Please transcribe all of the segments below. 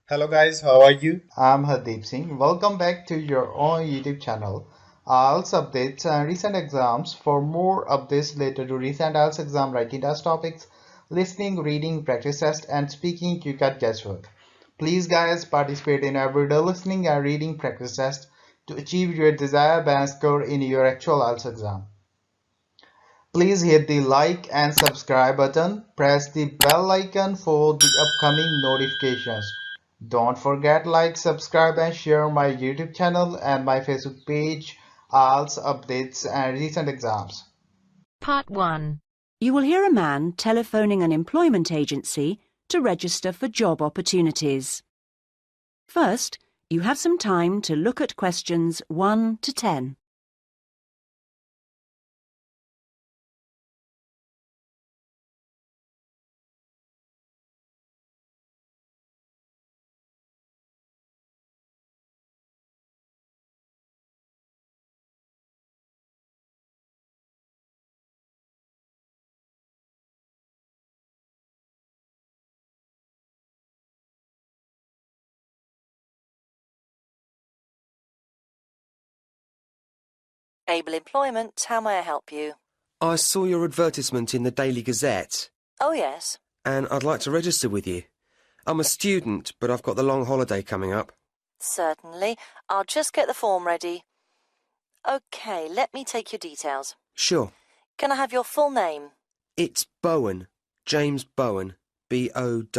Hello guys, how are you? I'm Hardeep Singh. Welcome back to your own YouTube channel. IELTS updates and recent exams. For more updates related to recent IELTS exam writing test topics, listening, reading, practice test, and speaking, you got guesswork. Please, guys, participate in everyday listening and reading practice test to achieve your desired band score in your actual IELTS exam. Please hit the like and subscribe button. Press the bell icon for the upcoming notifications. Don't forget like, subscribe and share my YouTube channel and my Facebook page, IELTS updates and recent exams. Part 1. You will hear a man telephoning an employment agency to register for job opportunities. First, you have some time to look at questions 1 to 10. Able Employment, how may I help you? I saw your advertisement in the Daily Gazette, Oh, yes. and I'd like to register with you. I'm a student, but I've got the long holiday coming up. Certainly. I'll just get the form ready. OK, let me take your details. Sure. Can I have your full name? It's Bowen. James Bowen. Bowen.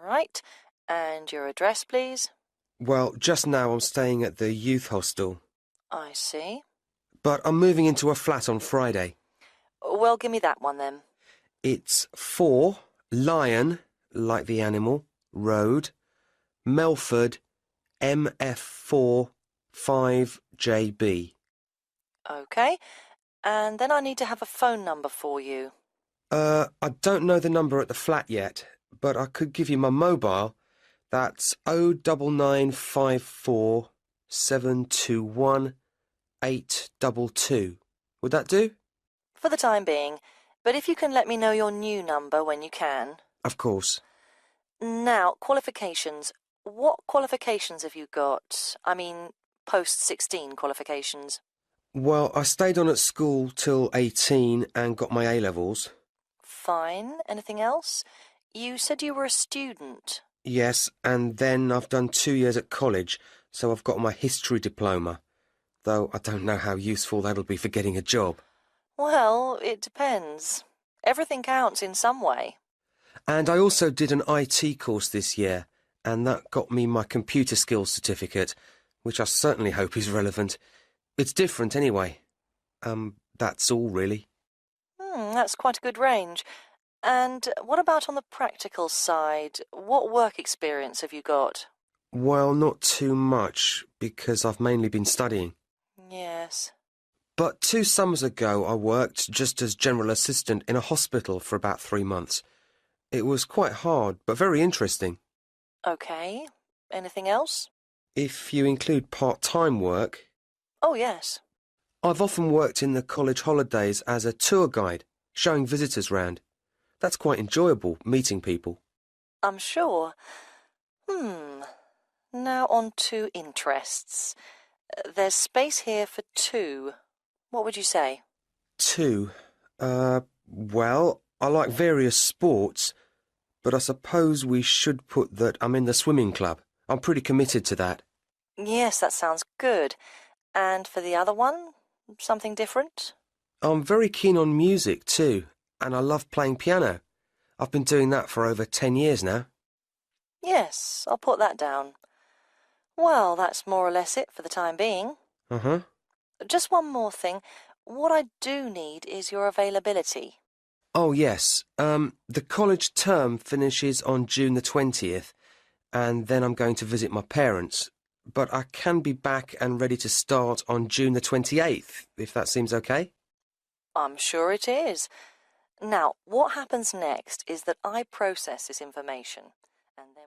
Right. And your address, please? Well, just now I'm staying at the youth hostel, I see. but I'm moving into a flat on Friday. Well, give me that one then. It's 4 Lion, like the animal, Road, Melford, MF4 5JB. OK. And then I need to have a phone number for you. I don't know the number at the flat yet, but I could give you my mobile. That's 09954 721 822. Would that do? For the time being. But if you can let me know your new number when you can. Of course. Now, qualifications. What qualifications have you got? I mean, post-16 qualifications. Well, I stayed on at school till 18 and got my A-levels. Fine. Anything else? You said you were a student. Yes, and then I've done 2 years at college, so I've got my history diploma, though I don't know how useful that'll be for getting a job. Well, it depends. Everything counts in some way. And I also did an IT course this year, and that got me my computer skills certificate, which I certainly hope is relevant. It's different anyway. That's all really. That's quite a good range. And what about on the practical side? What work experience have you got? Well, not too much, because I've mainly been studying. Yes. But 2 summers ago I worked just as general assistant in a hospital for about 3 months. It was quite hard, but very interesting. OK. Anything else? If you include part-time work, Oh, yes. I've often worked in the college holidays as a tour guide, showing visitors round. That's quite enjoyable, meeting people. I'm sure. Now on to interests. There's space here for 2. What would you say? 2. Well, I like various sports, but I suppose we should put that I'm in the swimming club. I'm pretty committed to that. Yes, that sounds good. And for the other one, something different? I'm very keen on music too, and I love playing piano. I've been doing that for over 10 years now. Yes, I'll put that down. Well, that's more or less it for the time being. Uh-huh. Just one more thing. What I do need is your availability. Oh, yes. The college term finishes on June the 20th, and then I'm going to visit my parents. But I can be back and ready to start on June the 28th, if that seems okay. I'm sure it is. Now, what happens next is that I process this information, and then...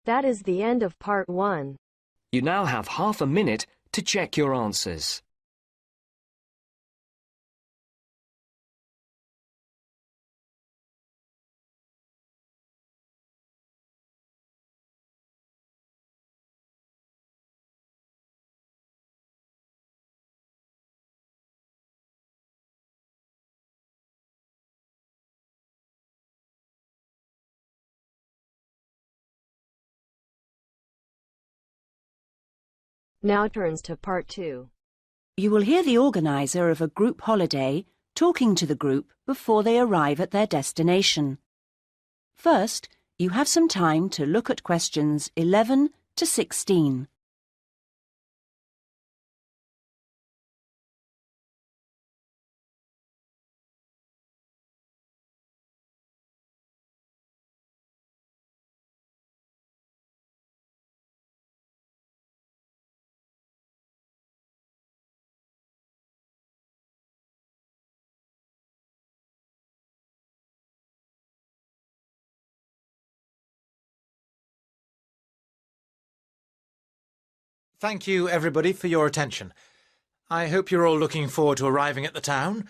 That is the end of part 1. You now have half a minute to check your answers. Now turns to Part 2. You will hear the organiser of a group holiday talking to the group before they arrive at their destination. First, you have some time to look at questions 11 to 16. Thank you, everybody, for your attention. I hope you're all looking forward to arriving at the town.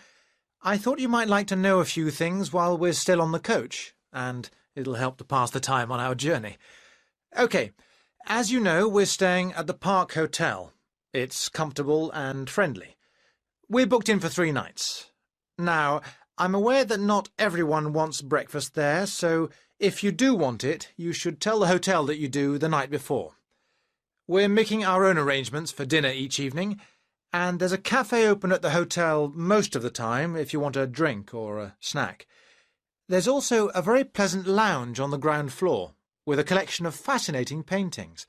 I thought you might like to know a few things while we're still on the coach, and it'll help to pass the time on our journey. OK, as you know, we're staying at the Park Hotel. It's comfortable and friendly. We're booked in for 3 nights. Now, I'm aware that not everyone wants breakfast there, so if you do want it, you should tell the hotel that you do the night before. We're making our own arrangements for dinner each evening, and there's a cafe open at the hotel most of the time if you want a drink or a snack. There's also a very pleasant lounge on the ground floor with a collection of fascinating paintings.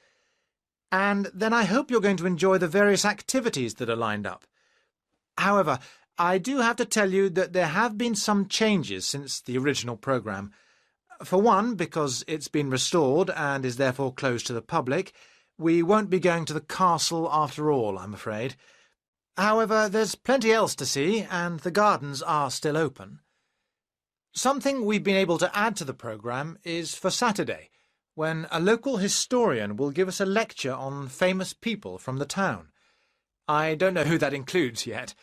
And then I hope you're going to enjoy the various activities that are lined up. However, I do have to tell you that there have been some changes since the original programme. For one, because it's been restored and is therefore closed to the public, we won't be going to the castle after all, I'm afraid. However, there's plenty else to see, and the gardens are still open. Something we've been able to add to the programme is for Saturday, when a local historian will give us a lecture on famous people from the town. I don't know who that includes yet.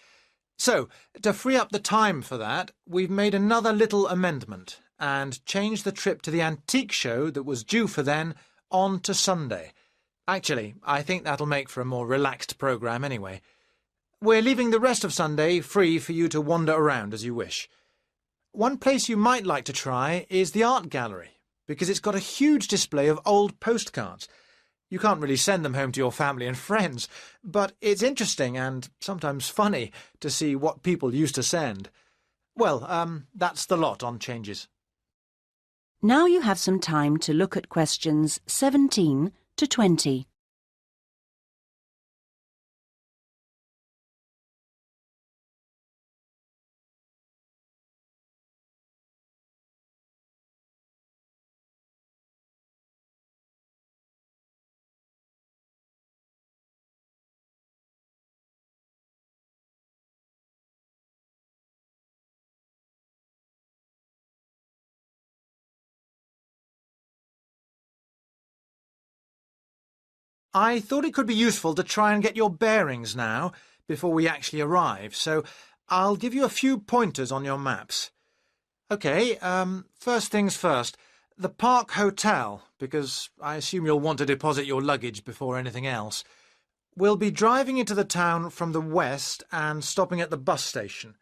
So, to free up the time for that, we've made another little amendment and changed the trip to the antique show that was due for then on to Sunday. Actually, I think that'll make for a more relaxed programme anyway. We're leaving the rest of Sunday free for you to wander around as you wish. One place you might like to try is the art gallery, because it's got a huge display of old postcards. You can't really send them home to your family and friends, but it's interesting and sometimes funny to see what people used to send. Well, that's the lot on changes. Now you have some time to look at questions 17 to 20. I thought it could be useful to try and get your bearings now, before we actually arrive, so I'll give you a few pointers on your maps. OK, first things first. The Park Hotel, because I assume you'll want to deposit your luggage before anything else. We'll be driving into the town from the west and stopping at the bus station.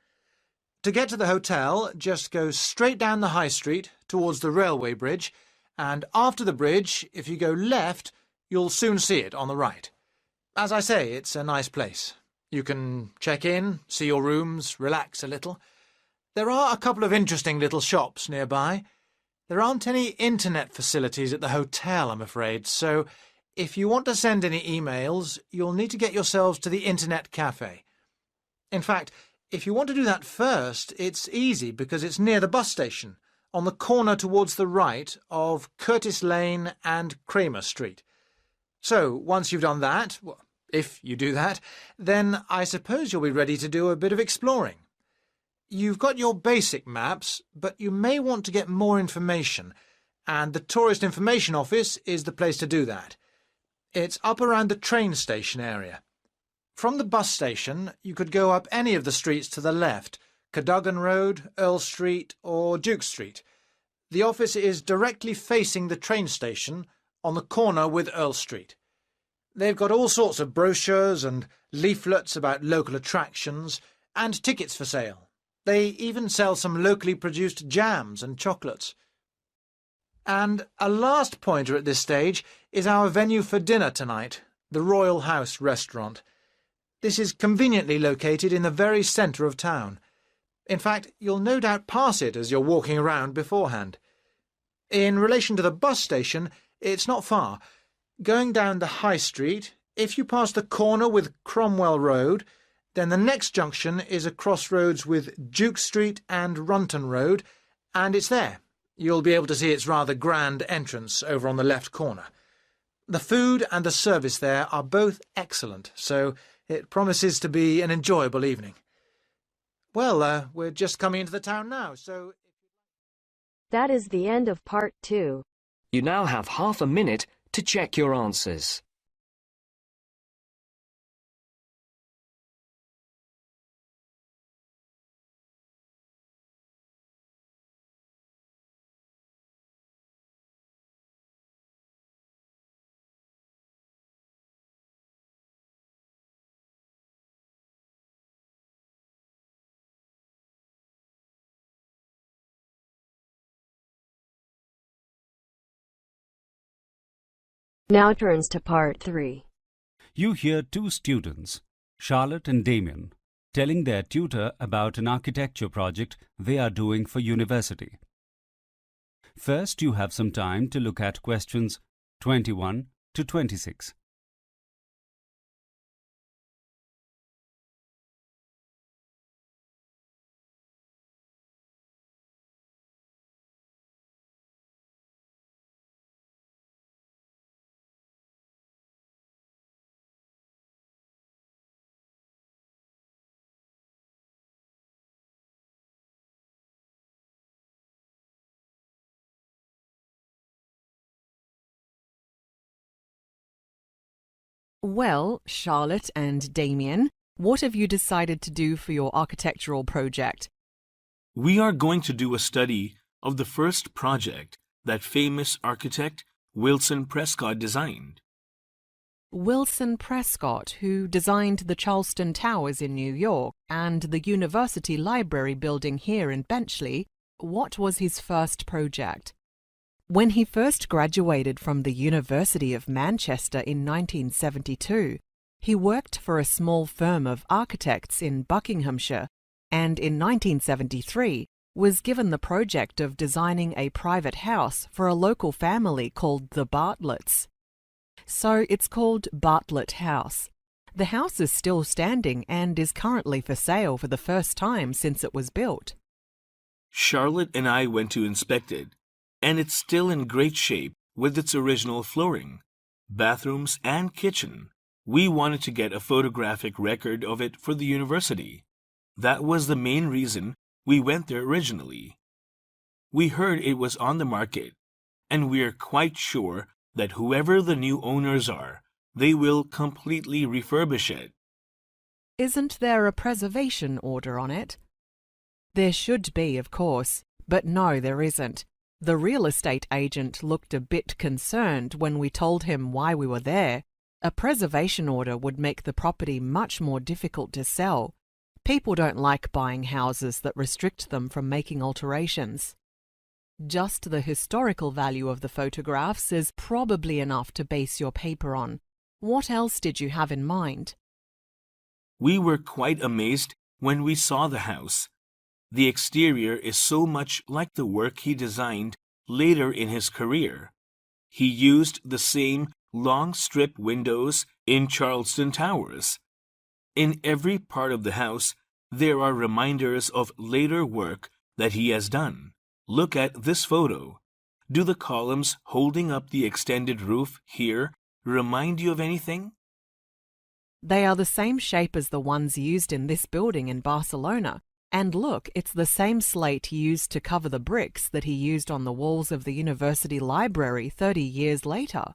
To get to the hotel, just go straight down the high street towards the railway bridge, and after the bridge, if you go left, you'll soon see it on the right. As I say, it's a nice place. You can check in, see your rooms, relax a little. There are a couple of interesting little shops nearby. There aren't any internet facilities at the hotel, I'm afraid, so if you want to send any emails, you'll need to get yourselves to the internet cafe. In fact, if you want to do that first, it's easy because it's near the bus station, on the corner towards the right of Curtis Lane and Kramer Street. So, once you've done that, well, if you do that, then I suppose you'll be ready to do a bit of exploring. You've got your basic maps, but you may want to get more information, and the Tourist Information Office is the place to do that. It's up around the train station area. From the bus station, you could go up any of the streets to the left, Cadogan Road, Earl Street or Duke Street. The office is directly facing the train station on the corner with Earl Street. They've got all sorts of brochures and leaflets about local attractions and tickets for sale. They even sell some locally produced jams and chocolates. And a last pointer at this stage is our venue for dinner tonight, the Royal House restaurant. This is conveniently located in the very centre of town. In fact, you'll no doubt pass it as you're walking around beforehand. In relation to the bus station, it's not far. Going down the High Street, if you pass the corner with Cromwell Road, then the next junction is a crossroads with Duke Street and Runton Road, and it's there. You'll be able to see its rather grand entrance over on the left corner. The food and the service there are both excellent, so it promises to be an enjoyable evening. Well, we're just coming into the town now, so... That is the end of part 2. You now have half a minute to check your answers. Now turns to part 3. You hear two students, Charlotte and Damien, telling their tutor about an architecture project they are doing for university. First, you have some time to look at questions 21 to 26. Well, Charlotte and Damien, what have you decided to do for your architectural project? We are going to do a study of the first project that famous architect Wilson Prescott designed. Wilson Prescott, who designed the Charleston Towers in New York and the University Library building here in Benchley, what was his first project? When he first graduated from the University of Manchester in 1972, he worked for a small firm of architects in Buckinghamshire and in 1973 was given the project of designing a private house for a local family called the Bartletts. So it's called Bartlett House. The house is still standing and is currently for sale for the first time since it was built. Charlotte and I went to inspect it, and it's still in great shape with its original flooring, bathrooms, and kitchen. We wanted to get a photographic record of it for the university. That was the main reason we went there originally. We heard it was on the market, and we're quite sure that whoever the new owners are, they will completely refurbish it. Isn't there a preservation order on it? There should be, of course, but no, there isn't. The real estate agent looked a bit concerned when we told him why we were there. A preservation order would make the property much more difficult to sell. People don't like buying houses that restrict them from making alterations. Just the historical value of the photographs is probably enough to base your paper on. What else did you have in mind? We were quite amazed when we saw the house. The exterior is so much like the work he designed later in his career. He used the same long strip windows in Charleston Towers. In every part of the house, there are reminders of later work that he has done. Look at this photo. Do the columns holding up the extended roof here remind you of anything? They are the same shape as the ones used in this building in Barcelona. And look, it's the same slate used to cover the bricks that he used on the walls of the university library 30 years later.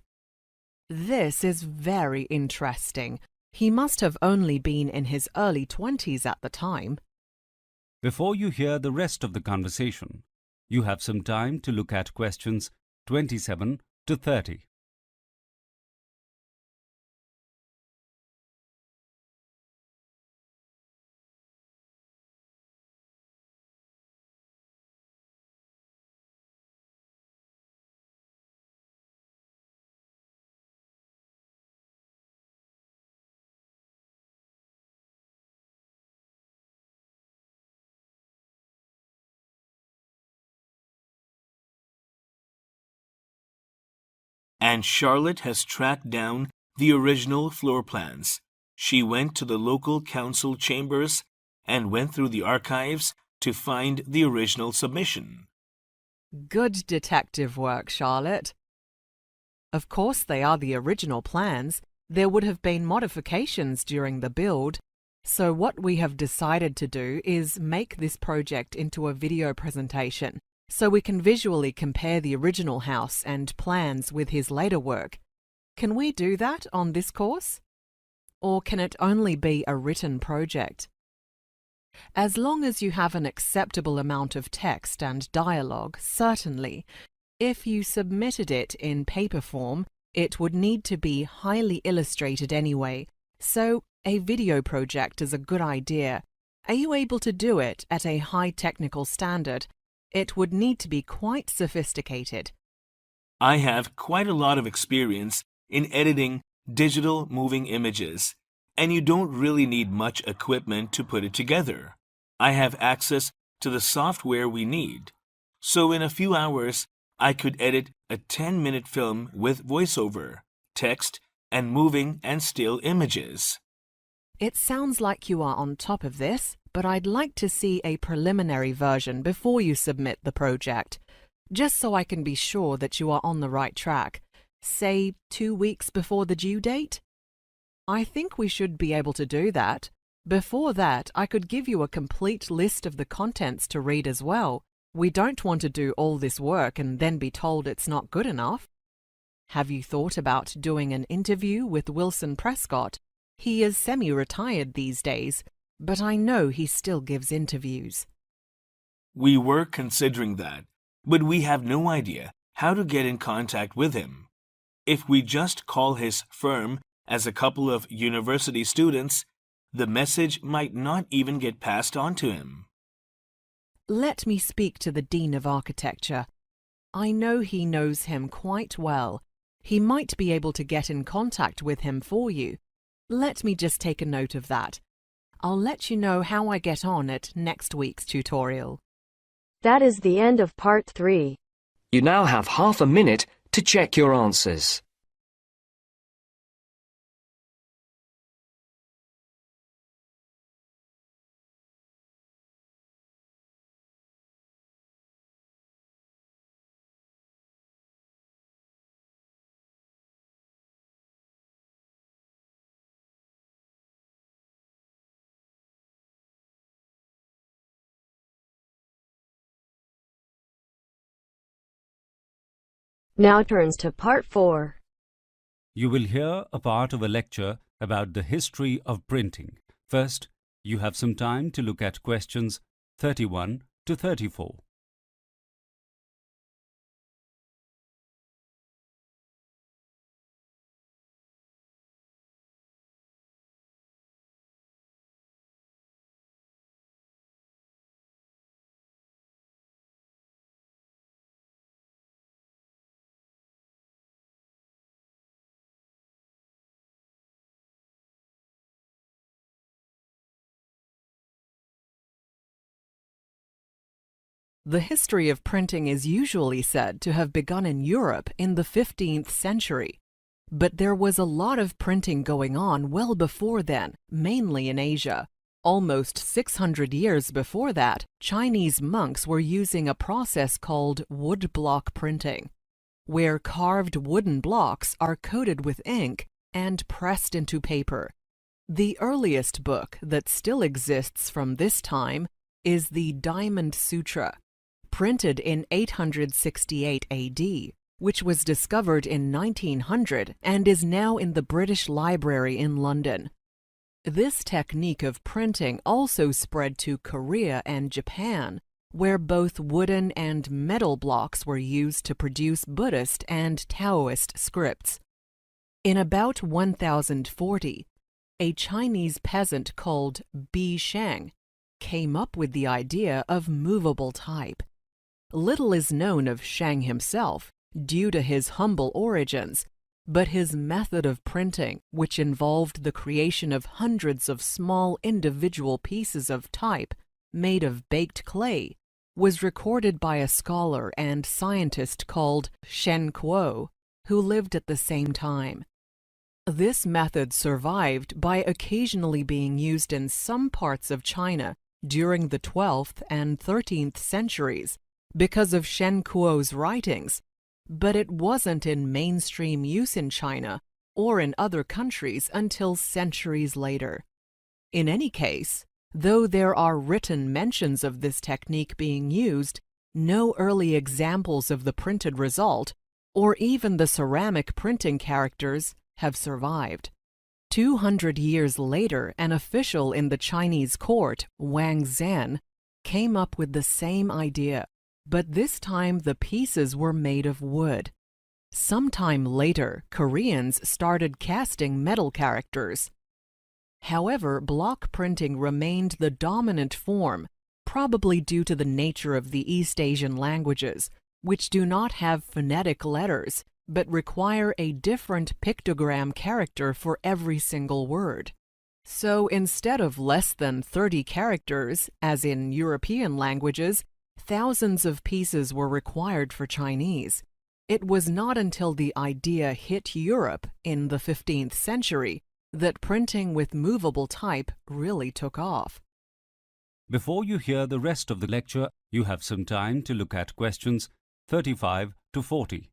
This is very interesting. He must have only been in his early 20s at the time. Before you hear the rest of the conversation, you have some time to look at questions 27 to 30. and Charlotte has tracked down the original floor plans. She went to the local council chambers and went through the archives to find the original submission. Good detective work, Charlotte. Of course, they are the original plans. There would have been modifications during the build. So what we have decided to do is make this project into a video presentation so we can visually compare the original house and plans with his later work. Can we do that on this course? Or can it only be a written project? As long as you have an acceptable amount of text and dialogue, certainly. If you submitted it in paper form, it would need to be highly illustrated anyway, so a video project is a good idea. Are you able to do it at a high technical standard? It would need to be quite sophisticated. I have quite a lot of experience in editing digital moving images, and you don't really need much equipment to put it together. I have access to the software we need. So in a few hours, I could edit a 10-minute film with voiceover, text, and moving and still images. It sounds like you are on top of this, but I'd like to see a preliminary version before you submit the project, just so I can be sure that you are on the right track. Say 2 weeks before the due date? I think we should be able to do that. Before that, I could give you a complete list of the contents to read as well. We don't want to do all this work and then be told it's not good enough. Have you thought about doing an interview with Wilson Prescott? He is semi-retired these days, but I know he still gives interviews. We were considering that, but we have no idea how to get in contact with him. If we just call his firm as a couple of university students, the message might not even get passed on to him. Let me speak to the Dean of Architecture. I know he knows him quite well. He might be able to get in contact with him for you. Let me just take a note of that. I'll let you know how I get on at next week's tutorial. That is the end of part 3. You now have half a minute to check your answers. Now turns to part 4. You will hear a part of a lecture about the history of printing. First, you have some time to look at questions 31 to 34. The history of printing is usually said to have begun in Europe in the 15th century. But there was a lot of printing going on well before then, mainly in Asia. Almost 600 years before that, Chinese monks were using a process called woodblock printing, where carved wooden blocks are coated with ink and pressed into paper. The earliest book that still exists from this time is the Diamond Sutra, printed in 868 AD, which was discovered in 1900 and is now in the British Library in London. This technique of printing also spread to Korea and Japan, where both wooden and metal blocks were used to produce Buddhist and Taoist scripts. In about 1040, a Chinese peasant called Bi Sheng came up with the idea of movable type. Little is known of Sheng himself, due to his humble origins, but his method of printing, which involved the creation of hundreds of small individual pieces of type made of baked clay, was recorded by a scholar and scientist called Shen Kuo who lived at the same time. This method survived by occasionally being used in some parts of China during the 12th and 13th centuries because of Shen Kuo's writings, but it wasn't in mainstream use in China or in other countries until centuries later. In any case, though there are written mentions of this technique being used, no early examples of the printed result, or even the ceramic printing characters, have survived. 200 years later, an official in the Chinese court, Wang Zan, came up with the same idea, but this time the pieces were made of wood. Sometime later, Koreans started casting metal characters. However, block printing remained the dominant form, probably due to the nature of the East Asian languages, which do not have phonetic letters, but require a different pictogram character for every single word. So instead of less than 30 characters, as in European languages, thousands of pieces were required for Chinese. It was not until the idea hit Europe in the 15th century that printing with movable type really took off. Before you hear the rest of the lecture, you have some time to look at questions 35 to 40.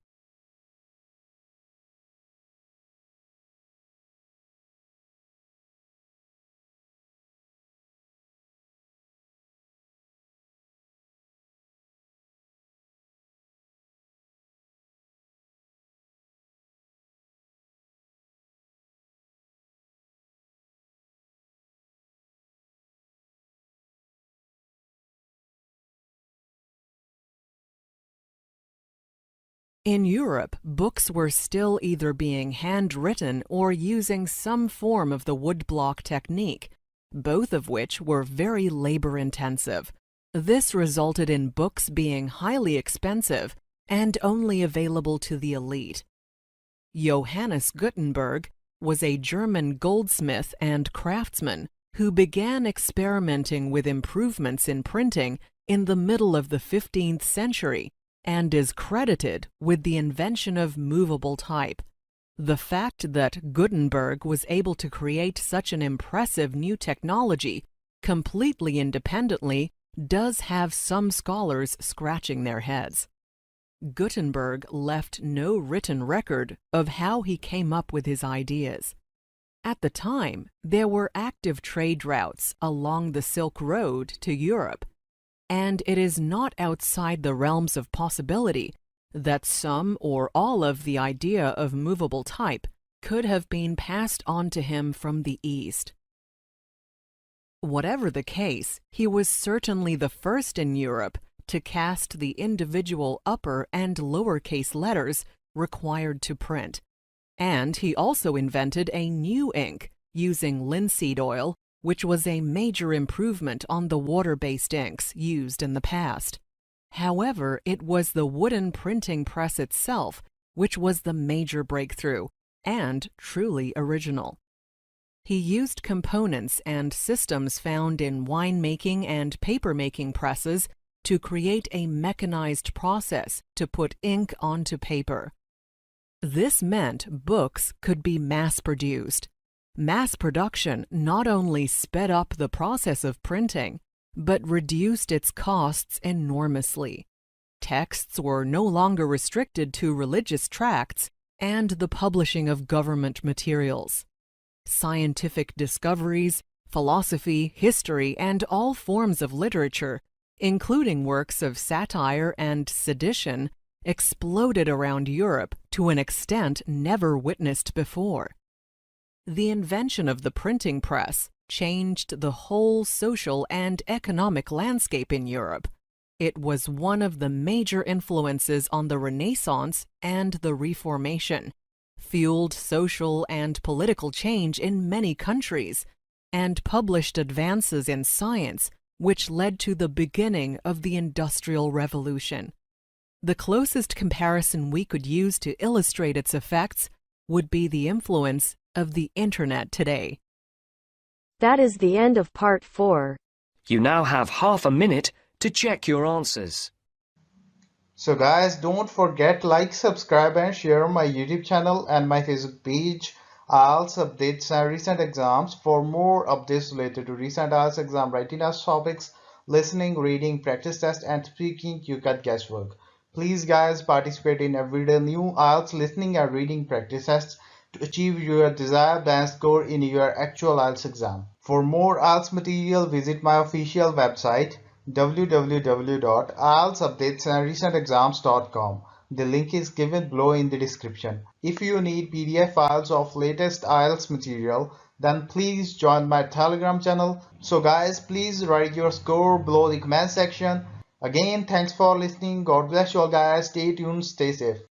In Europe, books were still either being handwritten or using some form of the woodblock technique, both of which were very labor-intensive. This resulted in books being highly expensive and only available to the elite. Johannes Gutenberg was a German goldsmith and craftsman who began experimenting with improvements in printing in the middle of the 15th century and is credited with the invention of movable type. The fact that Gutenberg was able to create such an impressive new technology completely independently does have some scholars scratching their heads. Gutenberg left no written record of how he came up with his ideas. At the time, there were active trade routes along the Silk Road to Europe, and it is not outside the realms of possibility that some or all of the idea of movable type could have been passed on to him from the East. Whatever the case, he was certainly the first in Europe to cast the individual upper and lowercase letters required to print, and he also invented a new ink using linseed oil, which was a major improvement on the water-based inks used in the past. However, it was the wooden printing press itself which was the major breakthrough, and truly original. He used components and systems found in winemaking and paper-making presses to create a mechanized process to put ink onto paper. This meant books could be mass-produced. Mass production not only sped up the process of printing, but reduced its costs enormously. Texts were no longer restricted to religious tracts and the publishing of government materials. Scientific discoveries, philosophy, history, and all forms of literature, including works of satire and sedition, exploded around Europe to an extent never witnessed before. The invention of the printing press changed the whole social and economic landscape in Europe. It was one of the major influences on the Renaissance and the Reformation, fueled social and political change in many countries, and published advances in science which led to the beginning of the Industrial Revolution. The closest comparison we could use to illustrate its effects would be the influence of the Internet today. That is the end of part 4. You now have half a minute to check your answers. So guys, don't forget like, subscribe and share my YouTube channel and my Facebook page. IELTS updates and recent exams. For more updates related to recent IELTS exam writing test topics, listening, reading, practice test and speaking, you got guesswork. Please guys, participate in everyday new IELTS listening and reading practice tests to achieve your desired band score in your actual IELTS exam. For more IELTS material, visit my official website www.ieltsupdatesandrecentexams.com. The link is given below in the description. If you need PDF files of latest IELTS material, then please join my Telegram channel. So guys, please write your score below the comment section. Again, thanks for listening. God bless you all guys. Stay tuned, stay safe.